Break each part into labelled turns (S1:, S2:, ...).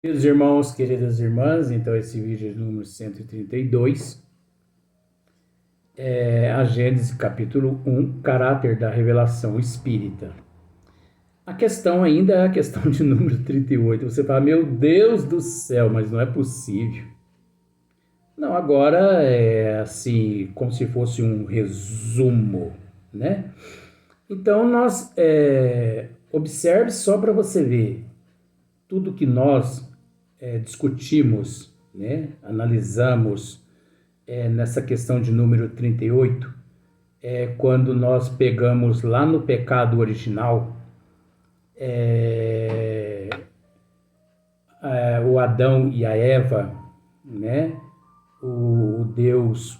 S1: Queridos irmãos, queridas irmãs, então esse vídeo é número 132, a Gênesis capítulo 1, caráter da revelação espírita. A questão ainda é a questão de número 38. Você fala, meu Deus do céu, mas não é possível. Não, agora é assim, como se fosse um resumo, né? Então observe só para você ver tudo que nós discutimos, né? Analisamos nessa questão de número 38, quando nós pegamos lá no pecado original, o Adão e a Eva, né? O Deus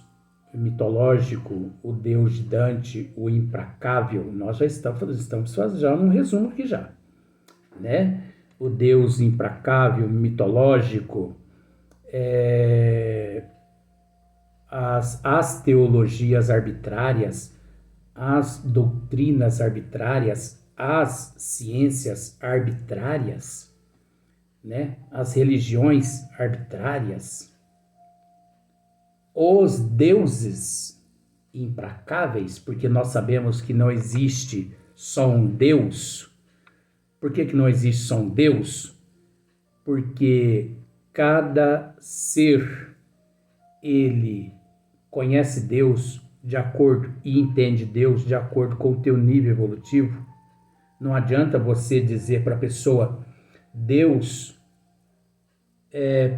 S1: mitológico, o Deus de Dante, o implacável, nós já estamos fazendo já um resumo aqui já, né? O Deus implacável, mitológico, as teologias arbitrárias, as doutrinas arbitrárias, as ciências arbitrárias, né? As religiões arbitrárias, os deuses implacáveis, porque nós sabemos que não existe só um Deus. Por que não existe só um Deus? Porque cada ser, ele conhece Deus de acordo e entende Deus de acordo com o teu nível evolutivo. Não adianta você dizer para a pessoa, Deus,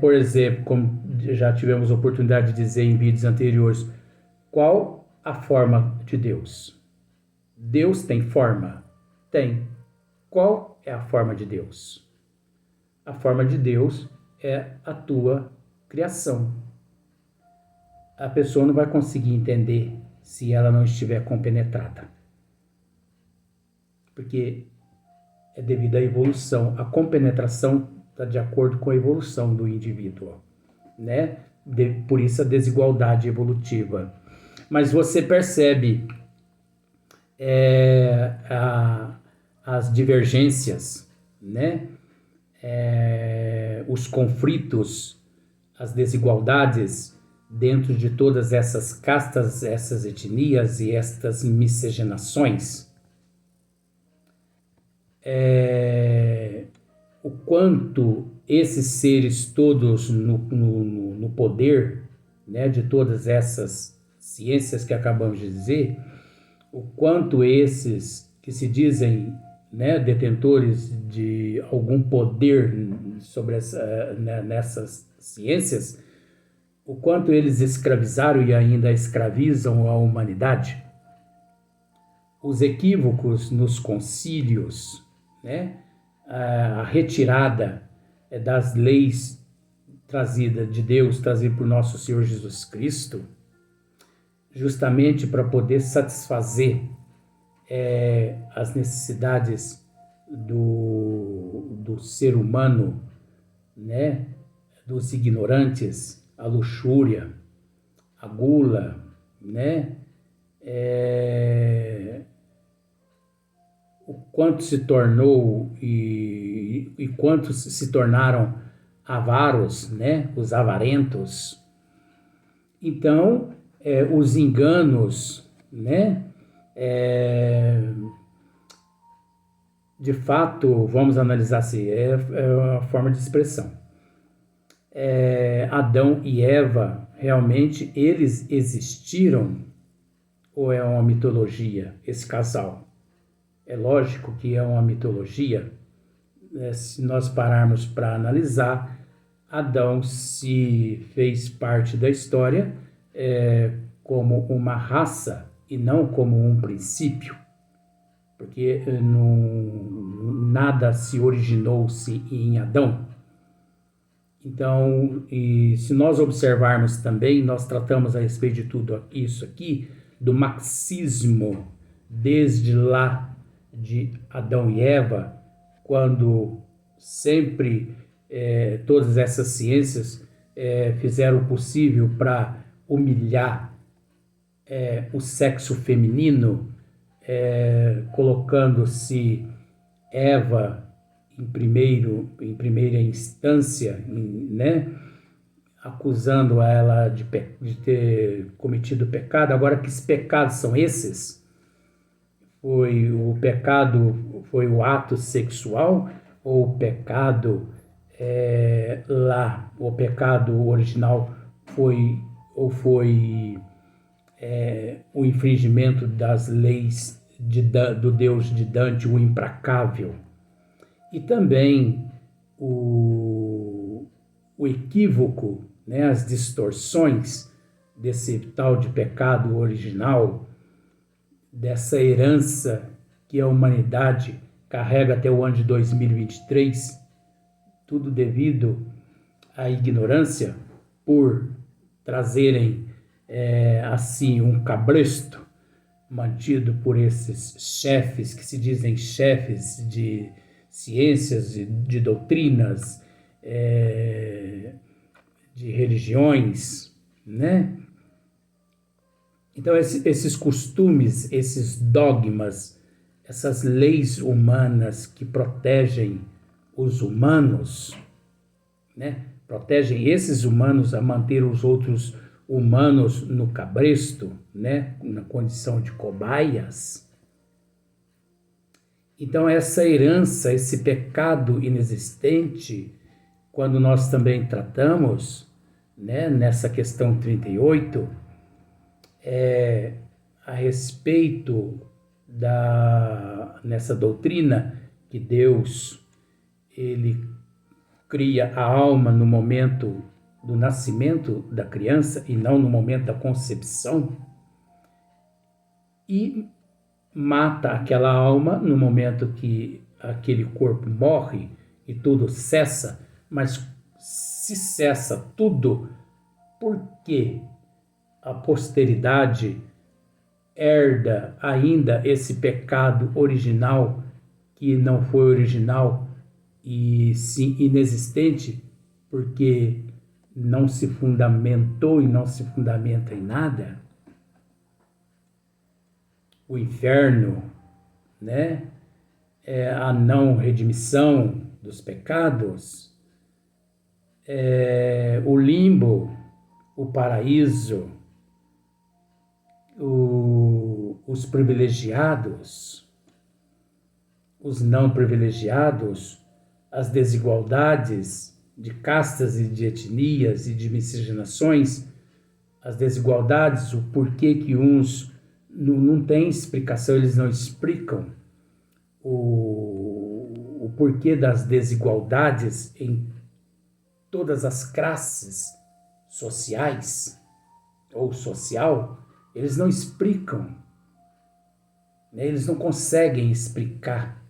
S1: por exemplo, como já tivemos a oportunidade de dizer em vídeos anteriores, qual a forma de Deus? Deus tem forma? Tem. Qual é a forma de Deus? A forma de Deus é a tua criação. A pessoa não vai conseguir entender se ela não estiver compenetrada. Porque é devido à evolução. A compenetração está de acordo com a evolução do indivíduo, né? Por isso a desigualdade evolutiva. Mas você percebe as divergências, né? Os conflitos, as desigualdades dentro de todas essas castas, essas etnias e estas miscigenações. O quanto esses seres todos no poder, né, de todas essas ciências que acabamos de dizer, o quanto esses que se dizem, né, detentores de algum poder sobre nessas ciências, o quanto eles escravizaram e ainda escravizam a humanidade, os equívocos nos concílios, né, a retirada das leis trazidas de Deus, trazidas por nosso Senhor Jesus Cristo, justamente para poder satisfazer as necessidades do ser humano, né, dos ignorantes, a luxúria, a gula, né, o quanto se tornou e quantos se tornaram avaros, né, os avarentos. Então, os enganos, né, de fato, vamos analisar assim, é uma forma de expressão. Adão e Eva, realmente, eles existiram ou é uma mitologia, esse casal? É lógico que é uma mitologia. Se nós pararmos para analisar, Adão se fez parte da história como uma raça e não como um princípio, porque nada se originou-se em Adão. Então, se nós observarmos também, nós tratamos a respeito de tudo isso aqui, do marxismo, desde lá de Adão e Eva, quando sempre todas essas ciências fizeram o possível para humilhar o sexo feminino, colocando-se Eva em primeira instância, né, acusando ela de ter cometido pecado. Agora, que pecados são esses? Foi o ato sexual, ou o pecado o pecado original foi o infringimento das leis do Deus de Dante, o implacável. E também o equívoco, né, as distorções desse tal de pecado original, dessa herança que a humanidade carrega até o ano de 2023, tudo devido à ignorância, por trazerem assim um cabresto mantido por esses chefes que se dizem chefes de ciências, de doutrinas, de religiões, né? Então, esses costumes, esses dogmas, essas leis humanas que protegem os humanos, né? Protegem esses humanos a manter os outros humanos no cabresto, né? Na condição de cobaias. Então, essa herança, esse pecado inexistente, quando nós também tratamos, né, nessa questão 38, a respeito nessa doutrina que Deus, ele cria a alma no momento do nascimento da criança e não no momento da concepção, e mata aquela alma no momento que aquele corpo morre e tudo cessa. Mas se cessa tudo, por que a posteridade herda ainda esse pecado original, que não foi original e sim inexistente, porque não se fundamentou e não se fundamenta em nada? O inferno, né? A não redimissão dos pecados, o limbo, o paraíso, os privilegiados, os não privilegiados, as desigualdades de castas e de etnias e de miscigenações, as desigualdades, o porquê que uns não têm explicação, eles não explicam o porquê das desigualdades em todas as classes sociais ou social, eles não explicam, né? Eles não conseguem explicar,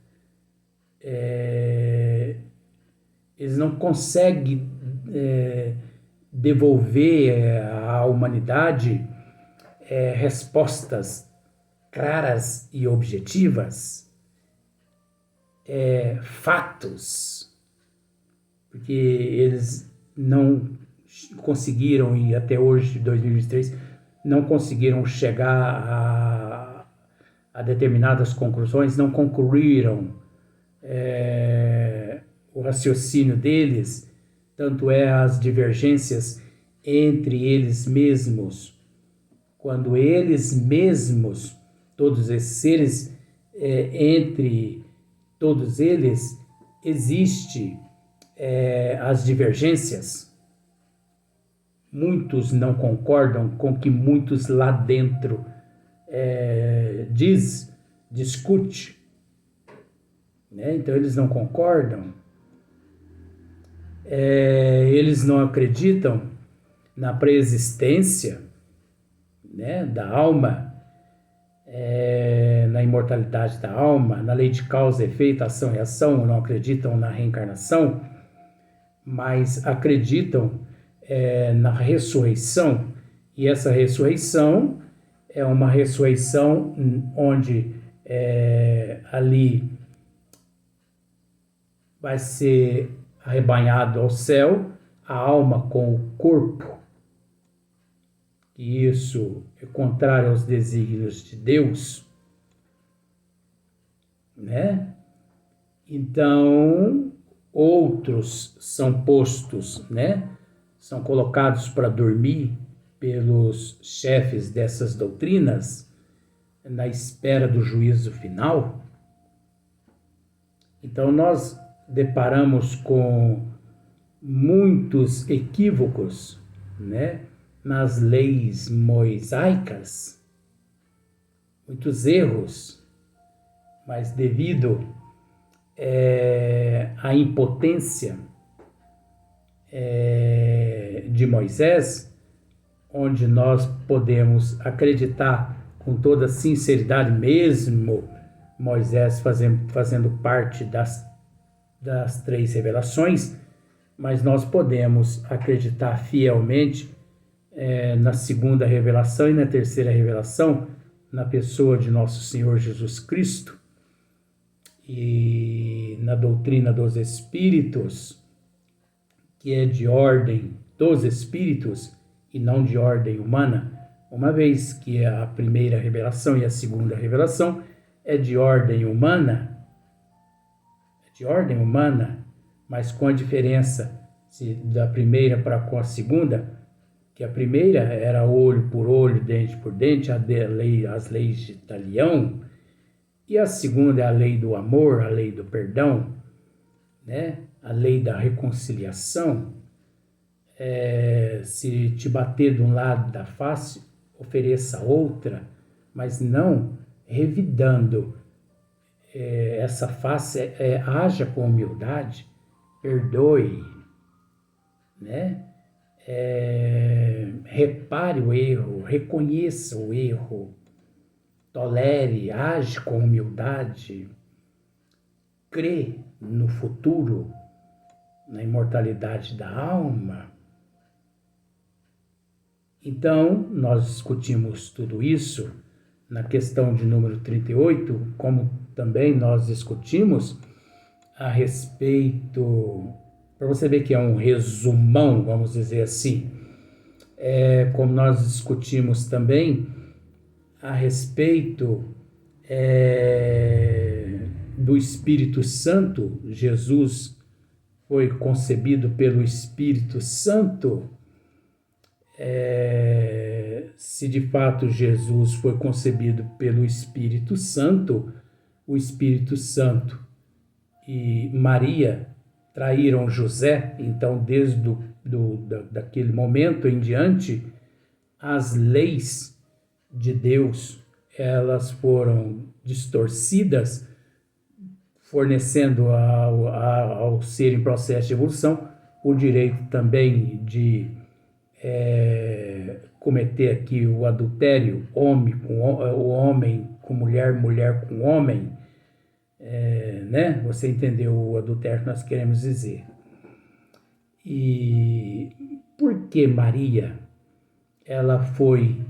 S1: eles não conseguem devolver à humanidade respostas claras e objetivas, fatos, porque eles não conseguiram, e até hoje, 2023, não conseguiram chegar a determinadas conclusões, não concluíram o raciocínio deles, tanto as divergências entre eles mesmos, quando eles mesmos, todos esses seres, entre todos eles, existe as divergências. Muitos não concordam com o que muitos lá dentro discute, né? Então eles não concordam, eles não acreditam na preexistência, né, da alma, na imortalidade da alma, na lei de causa, efeito, ação e reação, não acreditam na reencarnação, mas acreditam na ressurreição. E essa ressurreição é uma ressurreição onde ali vai ser arrebanhado ao céu a alma com o corpo. E isso é contrário aos desígnios de Deus, né? Então, outros são postos, né? São colocados para dormir pelos chefes dessas doutrinas na espera do juízo final. Então, nós deparamos com muitos equívocos, né, nas leis mosaicas, muitos erros, mas devido à impotência de Moisés, onde nós podemos acreditar com toda sinceridade, mesmo Moisés fazendo parte das 3 revelações, mas nós podemos acreditar fielmente na segunda revelação e na terceira revelação, na pessoa de nosso Senhor Jesus Cristo, e na doutrina dos Espíritos, que é de ordem dos Espíritos e não de ordem humana, uma vez que a primeira revelação e a segunda revelação é de ordem humana, mas com a diferença da primeira para com a segunda, que a primeira era olho por olho, dente por dente, as leis de Talião, e a segunda é a lei do amor, a lei do perdão, né? A lei da reconciliação. Se te bater de um lado da face, ofereça outra, mas não revidando essa face, haja com humildade, perdoe, né? Repare o erro, reconheça o erro, tolere, age com humildade, crê no futuro, na imortalidade da alma. Então, nós discutimos tudo isso na questão de número 38, como também nós discutimos a respeito, para você ver que é um resumão, vamos dizer assim, como nós discutimos também a respeito do Espírito Santo. Jesus foi concebido pelo Espírito Santo. Se de fato Jesus foi concebido pelo Espírito Santo, o Espírito Santo e Maria traíram José, então desde daquele momento em diante, as leis de Deus, elas foram distorcidas, fornecendo ao ser em processo de evolução o direito também de cometer aqui o adultério, o homem com mulher, mulher com homem, né? Você entendeu o adultério que nós queremos dizer. E por que Maria ela foi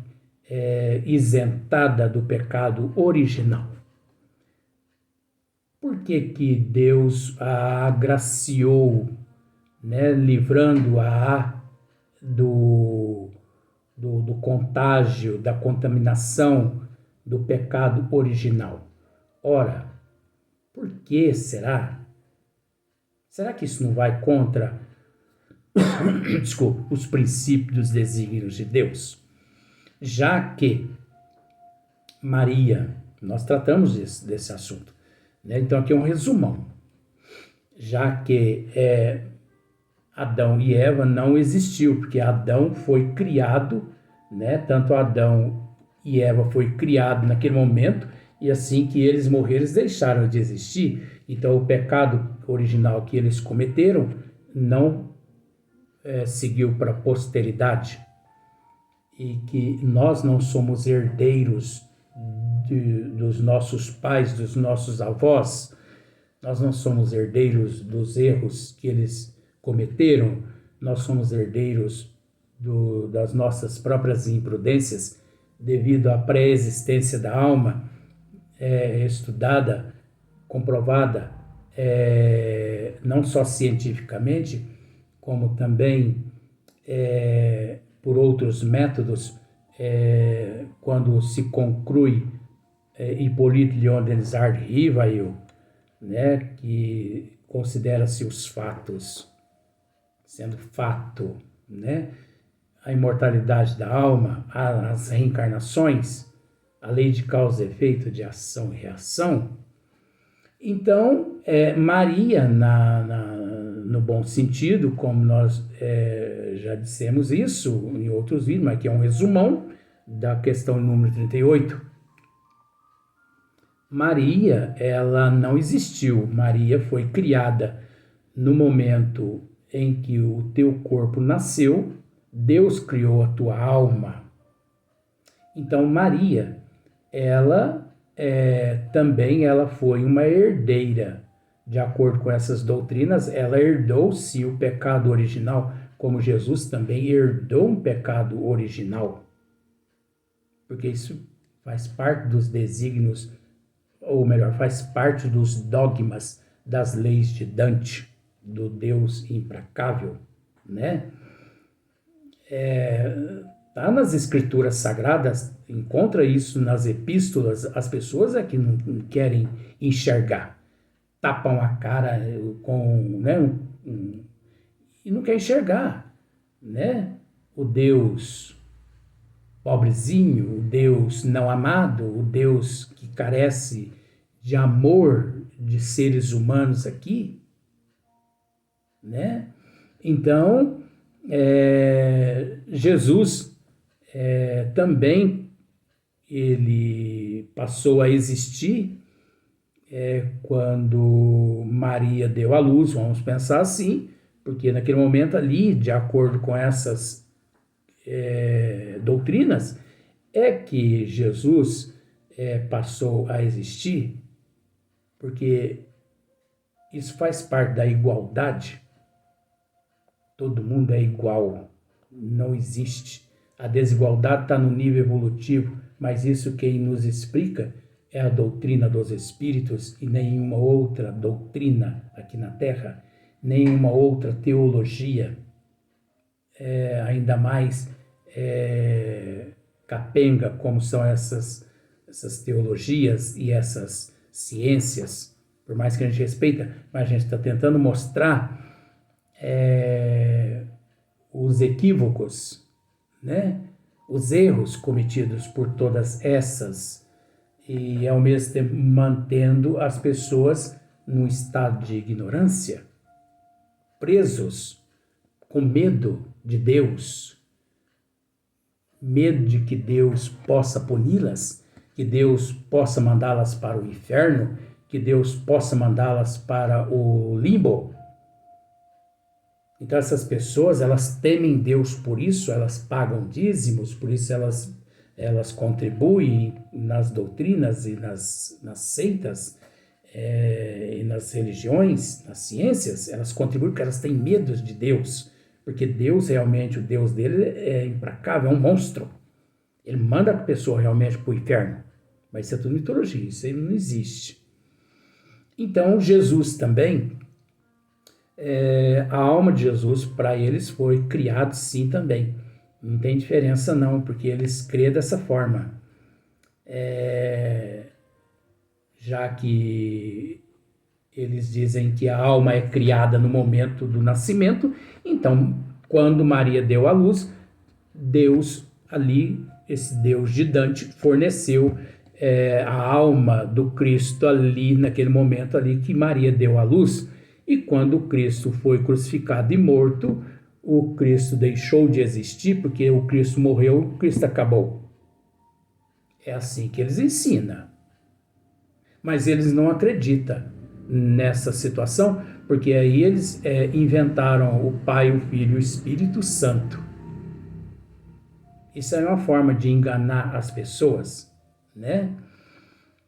S1: isentada do pecado original? Por que Deus a agraciou, né, livrando-a do contágio, da contaminação do pecado original? Ora, por que será? Será que isso não vai contra os princípios dos desígnios de Deus? Já que Maria, nós tratamos desse assunto, né? Então aqui é um resumão. Já que Adão e Eva não existiu, porque Adão foi criado, né? Tanto Adão e Eva foi criado naquele momento, e assim que eles morreram, eles deixaram de existir. Então o pecado original que eles cometeram não seguiu para a posteridade, e que nós não somos herdeiros dos nossos pais, dos nossos avós. Nós não somos herdeiros dos erros que eles cometeram, nós somos herdeiros das nossas próprias imprudências, devido à pré-existência da alma, estudada, comprovada, não só cientificamente, como também por outros métodos, quando se conclui Hippolyte Léon Denis Rivail, né, que considera-se os fatos sendo fato, né, a imortalidade da alma, as reencarnações, a lei de causa e efeito, de ação e reação. Então, Maria, no bom sentido, como nós já dissemos isso em outros vídeos, mas aqui é um resumão da questão número 38. Maria, ela não existiu. Maria foi criada no momento em que o teu corpo nasceu. Deus criou a tua alma. Então, Maria, ela também ela foi uma herdeira. De acordo com essas doutrinas, ela herdou-se o pecado original, como Jesus também herdou um pecado original. Porque isso faz parte dos desígnios, ou melhor, faz parte dos dogmas das leis de Dante, do Deus implacável, né? Tá nas escrituras sagradas, encontra isso nas epístolas, as pessoas é que não querem enxergar, tapam a cara com, né, e não quer enxergar, né? O Deus pobrezinho, o Deus não amado, o Deus que carece de amor de seres humanos aqui, né? Então, Jesus também ele passou a existir quando Maria deu à luz, vamos pensar assim, porque naquele momento ali, de acordo com essas doutrinas, é que Jesus passou a existir, porque isso faz parte da igualdade. Todo mundo é igual, não existe. A desigualdade está no nível evolutivo, mas isso quem nos explica é a doutrina dos espíritos e nenhuma outra doutrina aqui na Terra, nenhuma outra teologia, ainda mais capenga como são essas teologias e essas ciências, por mais que a gente respeita, mas a gente está tentando mostrar os equívocos, né? Os erros cometidos por todas essas, e ao mesmo tempo mantendo as pessoas num estado de ignorância, presos, com medo de Deus, medo de que Deus possa puni-las, que Deus possa mandá-las para o inferno, que Deus possa mandá-las para o limbo. Então essas pessoas, elas temem Deus por isso, elas pagam dízimos, por isso elas contribuem nas doutrinas e nas seitas, e nas religiões, nas ciências, elas contribuem porque elas têm medo de Deus, porque Deus realmente, o Deus dele é implacável, é um monstro. Ele manda a pessoa realmente para o inferno, mas isso é tudo mitologia, isso aí não existe. Então Jesus também, a alma de Jesus, para eles, foi criado sim também. Não tem diferença não, porque eles crêem dessa forma. Já que eles dizem que a alma é criada no momento do nascimento, então, quando Maria deu à luz, Deus ali, esse Deus de Dante, forneceu a alma do Cristo ali, naquele momento ali que Maria deu à luz. E quando o Cristo foi crucificado e morto, o Cristo deixou de existir, porque o Cristo morreu, o Cristo acabou. É assim que eles ensinam. Mas eles não acreditam nessa situação, porque aí eles inventaram o Pai, o Filho e o Espírito Santo. Isso é uma forma de enganar as pessoas, né?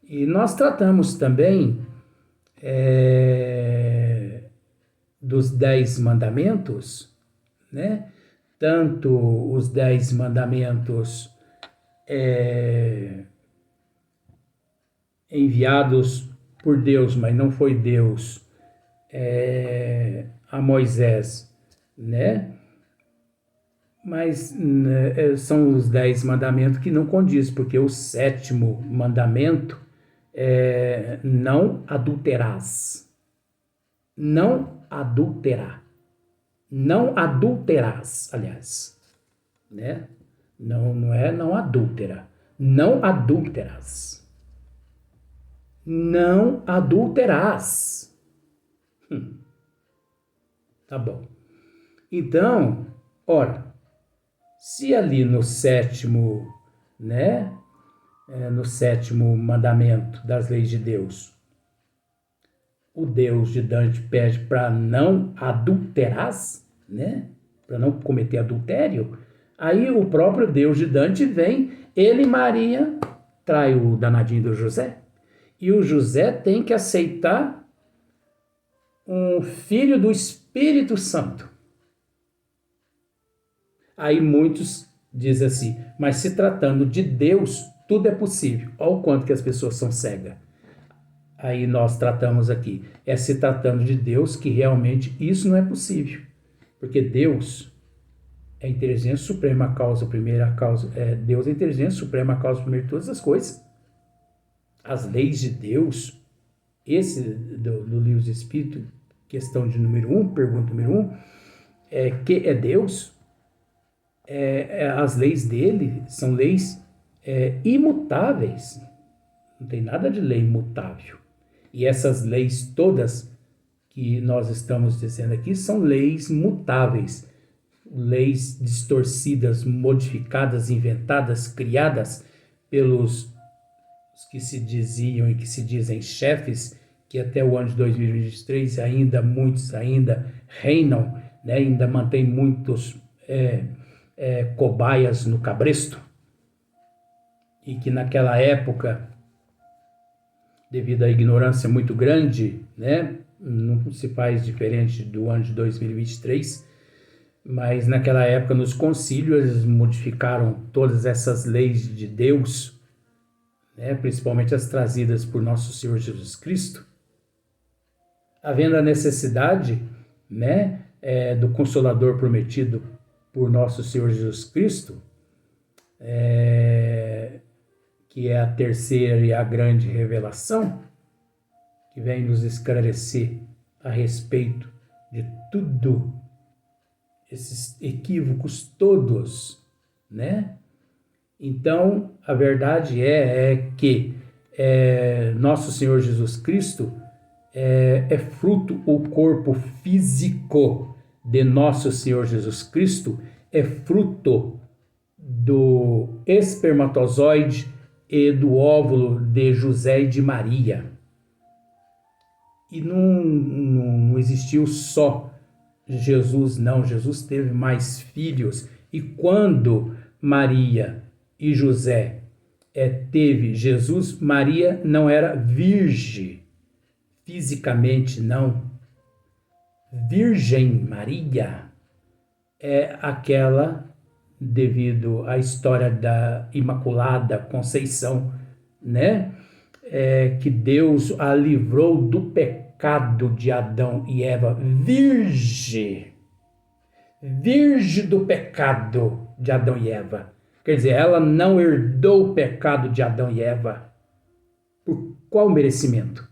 S1: E nós tratamos também dos 10 mandamentos, né? Tanto os 10 mandamentos enviados por Deus, mas não foi Deus a Moisés, né? Mas são os 10 mandamentos que não condiz, porque o 7º mandamento não adulterás. Não adulterar. Não adulterás, aliás. Né? Não é não adúltera. Não adulterás. Não adulterás. Tá bom. Então, ora, se ali no sétimo, né, no sétimo mandamento das leis de Deus, o Deus de Dante pede para não adulterás, né, para não cometer adultério, aí o próprio Deus de Dante vem, ele e Maria trai o danadinho do José, e o José tem que aceitar um filho do Espírito Santo. Aí muitos dizem assim, mas se tratando de Deus, tudo é possível. Olha o quanto que as pessoas são cegas. Aí nós tratamos aqui, se tratando de Deus, que realmente isso não é possível. Porque Deus é a inteligência suprema, a causa primeira, Deus é a inteligência suprema, a causa primeira de todas as coisas. As leis de Deus, esse do livro do Espírito, questão de número 1, pergunta número 1, que é Deus, as leis dele são leis imutáveis. Não tem nada de lei imutável. E essas leis todas que nós estamos dizendo aqui são leis mutáveis. Leis distorcidas, modificadas, inventadas, criadas pelos que se diziam e que se dizem chefes, que até o ano de 2023 muitos ainda reinam, né? Ainda mantém muitos cobaias no cabresto, e que naquela época, devido à ignorância muito grande, né, não se faz diferente do ano de 2023, mas naquela época nos concílios eles modificaram todas essas leis de Deus, né, principalmente as trazidas por nosso Senhor Jesus Cristo, havendo a necessidade, né, do Consolador prometido por nosso Senhor Jesus Cristo, que é a terceira e a grande revelação, que vem nos esclarecer a respeito de tudo, esses equívocos todos, né? Então, a verdade é que nosso Senhor Jesus Cristo é fruto, o corpo físico de nosso Senhor Jesus Cristo é fruto do espermatozoide e do óvulo de José e de Maria. E não existiu só Jesus, não. Jesus teve mais filhos. E quando Maria e José teve Jesus, Maria não era virgem, fisicamente não. Virgem Maria é aquela, devido à história da Imaculada Conceição, né? Que Deus a livrou do pecado de Adão e Eva, virgem do pecado de Adão e Eva. Quer dizer, ela não herdou o pecado de Adão e Eva. Por qual merecimento?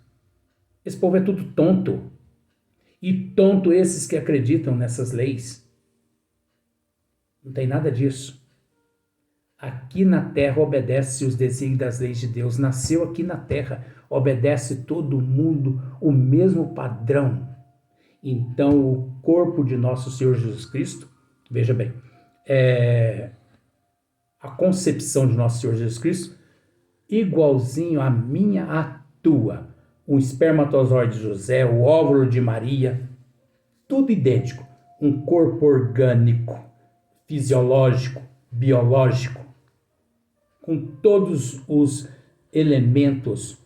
S1: Esse povo é tudo tonto. E tonto esses que acreditam nessas leis. Não tem nada disso. Aqui na terra obedece os desígnios das leis de Deus. Nasceu aqui na terra, obedece todo mundo o mesmo padrão. Então, o corpo de nosso Senhor Jesus Cristo, veja bem, a concepção de nosso Senhor Jesus Cristo, igualzinho a minha, a tua. O espermatozoide de José, o óvulo de Maria, tudo idêntico. Um corpo orgânico, fisiológico, biológico, com todos os elementos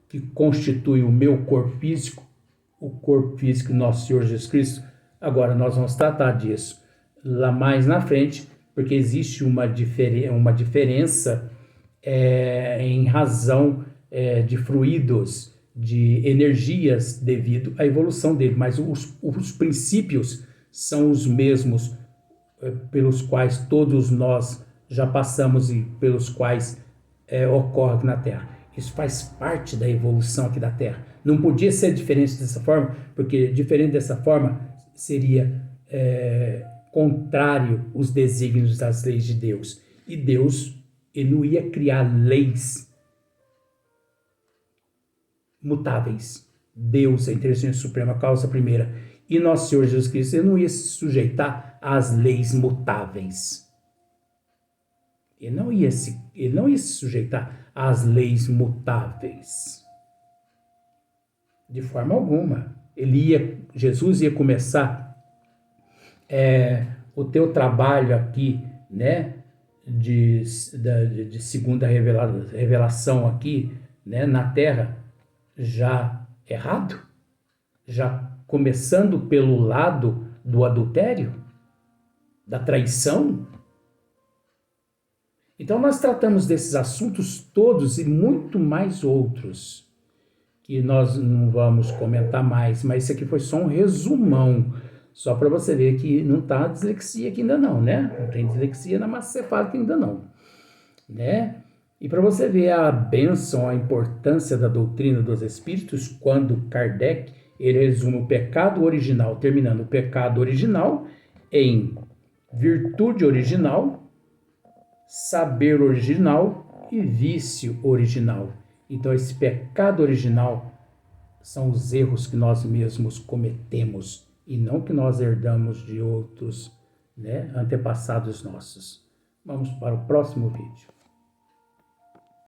S1: que constituem o meu corpo físico, o corpo físico do nosso Senhor Jesus Cristo. Agora, nós vamos tratar disso lá mais na frente, porque existe uma diferença em razão de fluidos, de energias devido à evolução dele, mas os princípios são os mesmos pelos quais todos nós já passamos e pelos quais ocorre na Terra. Isso faz parte da evolução aqui da Terra. Não podia ser diferente dessa forma, porque diferente dessa forma seria contrário os desígnios das leis de Deus. E Deus, ele não ia criar leis mutáveis. Deus, a inteligência suprema, causa primeira, e nosso Senhor Jesus Cristo, ele não ia se sujeitar às leis mutáveis. Ele não ia se sujeitar às leis mutáveis. De forma alguma. Jesus ia começar o teu trabalho aqui, né, de segunda revelação aqui, né, na Terra, já errado? Já começando pelo lado do adultério? Da traição? Então nós tratamos desses assuntos todos e muito mais outros, que nós não vamos comentar mais, mas isso aqui foi só um resumão, só para você ver que não está dislexia aqui ainda não, né? Não tem dislexia na macefálica ainda não, né? E para você ver a bênção, a importância da doutrina dos espíritos, quando Kardec, ele resume o pecado original, terminando o pecado original em virtude original, saber original e vício original. Então esse pecado original são os erros que nós mesmos cometemos e não que nós herdamos de outros, né, antepassados nossos. Vamos para o próximo vídeo.